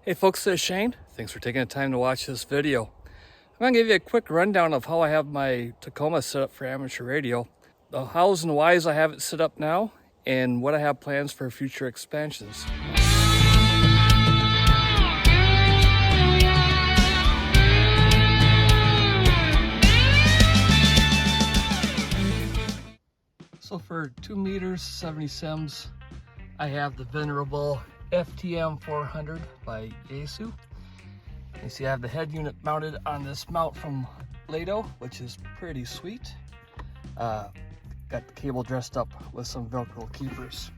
Hey folks, this is Shane. Thanks for taking the time to watch this video. I'm going to give you a quick rundown of how I have my Tacoma set up for amateur radio, the hows and whys I have it set up now, and what I have plans for future expansions. So for 2 meters, 70 sims, I have the venerable FTM 400 by Yaesu. You see I have the head unit mounted on this mount from Lato, which is pretty sweet. Got the cable dressed up with some Velcro keepers.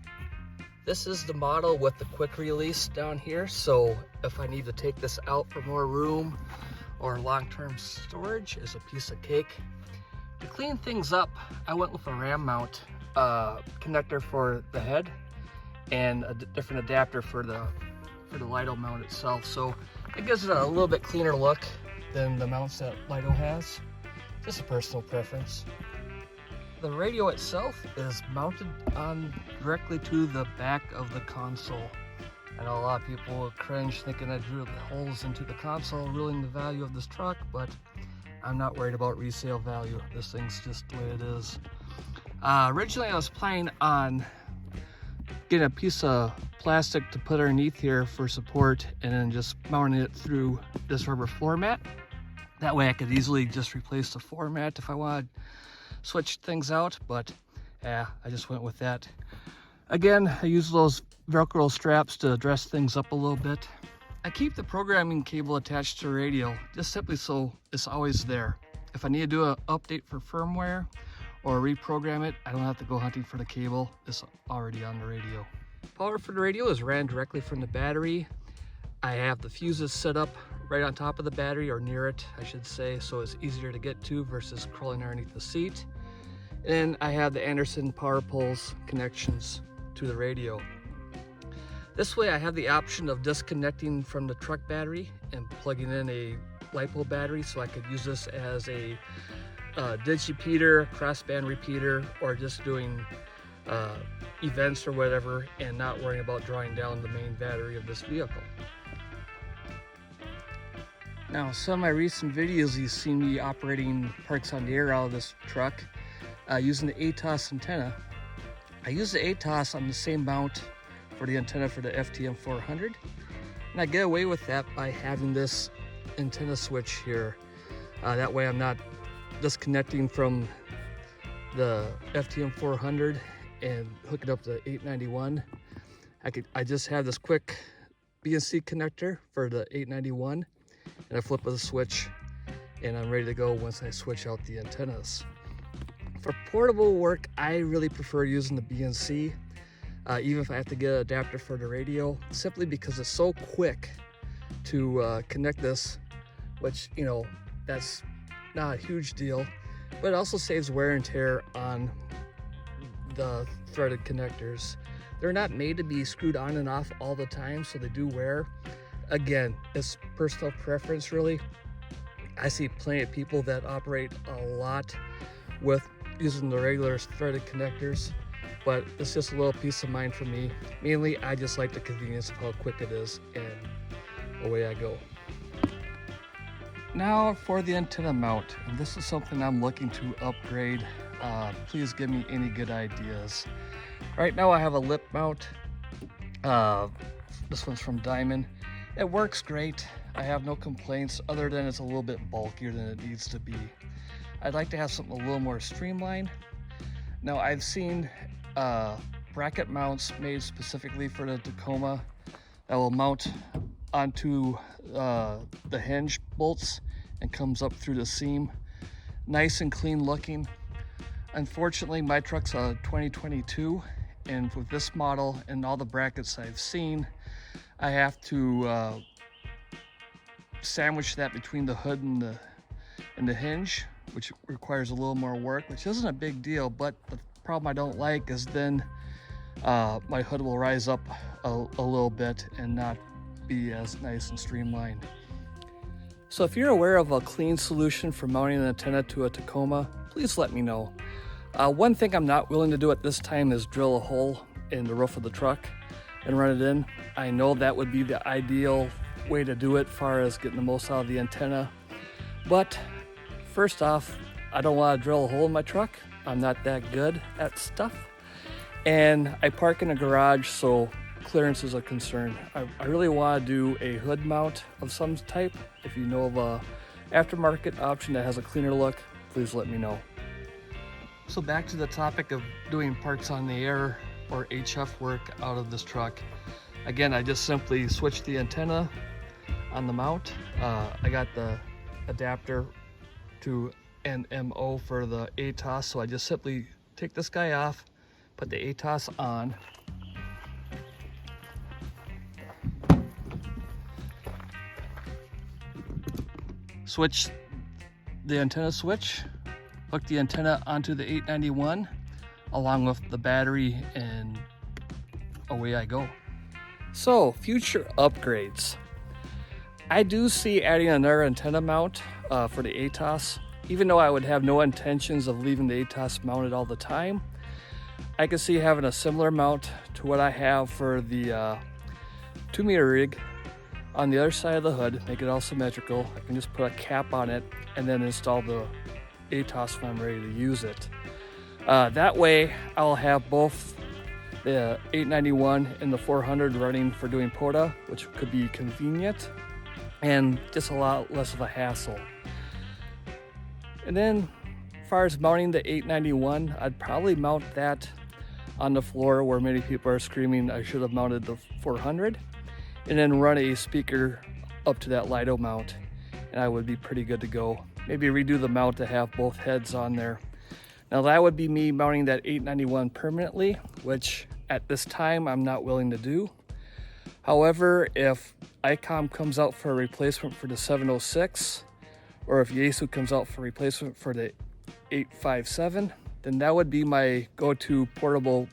This is the model with the quick release down here, so if I need to take this out for more room or long-term storage, is a piece of cake. To clean things up, I went with a ram mount connector for the head and a different adapter for the Lato mount itself, so it gives it a little bit cleaner look than the mounts that Lato has. Just a personal preference. The radio itself is mounted on directly to the back of the console. I know a lot of people will cringe thinking I drew the holes into the console, ruining the value of this truck, but I'm not worried about resale value. This thing's just the way it is. Originally I was planning on getting a piece of plastic to put underneath here for support and then just mounting it through this rubber floor mat. That way I could easily just replace the floor mat if I wanted to switch things out, but yeah, I just went with that. Again, I use those Velcro straps to dress things up a little bit. I keep the programming cable attached to the radio just simply so it's always there. If I need to do an update for firmware or reprogram it, I don't have to go hunting for the cable. It's already on the radio. Power for the radio is ran directly from the battery. I have the fuses set up right on top of the battery, or near it, I should say, so it's easier to get to versus crawling underneath the seat. And I have the Anderson power poles connections to the radio. This way I have the option of disconnecting from the truck battery and plugging in a LiPo battery, so I could use this as a digipeater, crossband repeater, or just doing events or whatever and not worrying about drawing down the main battery of this vehicle. Now, some of my recent videos you've seen me operating parks on the air out of this truck using the ATOS antenna. I use the ATOS on the same mount for the antenna for the FTM 400, and I get away with that by having this antenna switch here. That way I'm not disconnecting from the FTM 400 and hook it up to 891. I just have this quick BNC connector for the 891, and I flip of the switch and I'm ready to go once I switch out the antennas. For portable work, I really prefer using the BNC, even if I have to get an adapter for the radio, simply because it's so quick to connect this, which, you know, that's not a huge deal, but it also saves wear and tear on the threaded connectors. They're not made to be screwed on and off all the time, so they do wear. Again, it's personal preference really. I see plenty of people that operate a lot with using the regular threaded connectors, but it's just a little peace of mind for me. Mainly, I just like the convenience of how quick it is, and away I go. Now for the antenna mount, and this is something I'm looking to upgrade. Please give me any good ideas. Right now I have a lip mount. This one's from Diamond. It works great. I have no complaints other than it's a little bit bulkier than it needs to be. I'd like to have something a little more streamlined. Now I've seen bracket mounts made specifically for the Tacoma that will mount onto the hinge bolts and comes up through the seam. Nice and clean looking. Unfortunately, my truck's a 2022, and with this model and all the brackets I've seen, I have to sandwich that between the hood and the hinge, which requires a little more work, which isn't a big deal, but the problem I don't like is then my hood will rise up a little bit and not be as nice and streamlined. So if you're aware of a clean solution for mounting an antenna to a Tacoma, please let me know. One thing I'm not willing to do at this time is drill a hole in the roof of the truck and run it in. I know that would be the ideal way to do it as far as getting the most out of the antenna. But first off, I don't want to drill a hole in my truck. I'm not that good at stuff. And I park in a garage, so clearance is a concern. I really want to do a hood mount of some type. If you know of a aftermarket option that has a cleaner look, please let me know. So back to the topic of doing parts on the air or HF work out of this truck. Again, I just simply switched the antenna on the mount. I got the adapter to NMO for the ATOS, so I just simply take this guy off, put the ATOS on, switch the antenna switch, hook the antenna onto the 891 along with the battery, and away I go. So, future upgrades. I do see adding another antenna mount for the ATOS. Even though I would have no intentions of leaving the ATOS mounted all the time, I could see having a similar mount to what I have for the 2-meter rig on the other side of the hood, make it all symmetrical. I can just put a cap on it and then install the ATOS when I'm ready to use it. That way I'll have both the 891 and the 400 running for doing POTA, which could be convenient and just a lot less of a hassle. And then as far as mounting the 891, I'd probably mount that on the floor where many people are screaming I should have mounted the 400, and then run a speaker up to that LiDO mount, and I would be pretty good to go. Maybe redo the mount to have both heads on there. Now that would be me mounting that 891 permanently, which at this time I'm not willing to do. However, if ICOM comes out for a replacement for the 706, or if Yaesu comes out for replacement for the 857, then that would be my go-to portable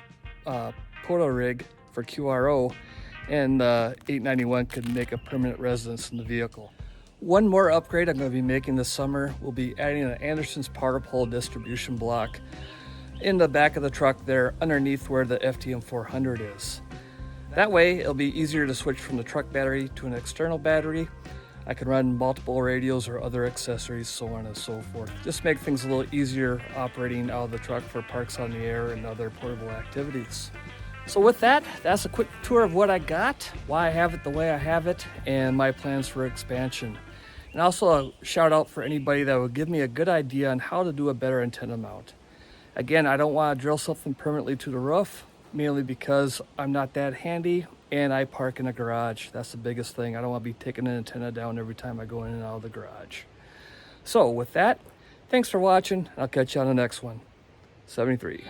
POTA rig for QRO, and the 891 could make a permanent residence in the vehicle. One more upgrade I'm going to be making this summer will be adding an Anderson's power pole distribution block in the back of the truck there underneath where the FTM 400 is. That way it'll be easier to switch from the truck battery to an external battery. I can run multiple radios or other accessories, so on and so forth. Just make things a little easier operating out of the truck for parks on the air and other portable activities. So with that, that's a quick tour of what I got, why I have it the way I have it, and my plans for expansion. And also a shout out for anybody that would give me a good idea on how to do a better antenna mount. Again, I don't want to drill something permanently to the roof, mainly because I'm not that handy and I park in a garage. That's the biggest thing. I don't want to be taking an antenna down every time I go in and out of the garage. So with that, thanks for watching. I'll catch you on the next one. 73.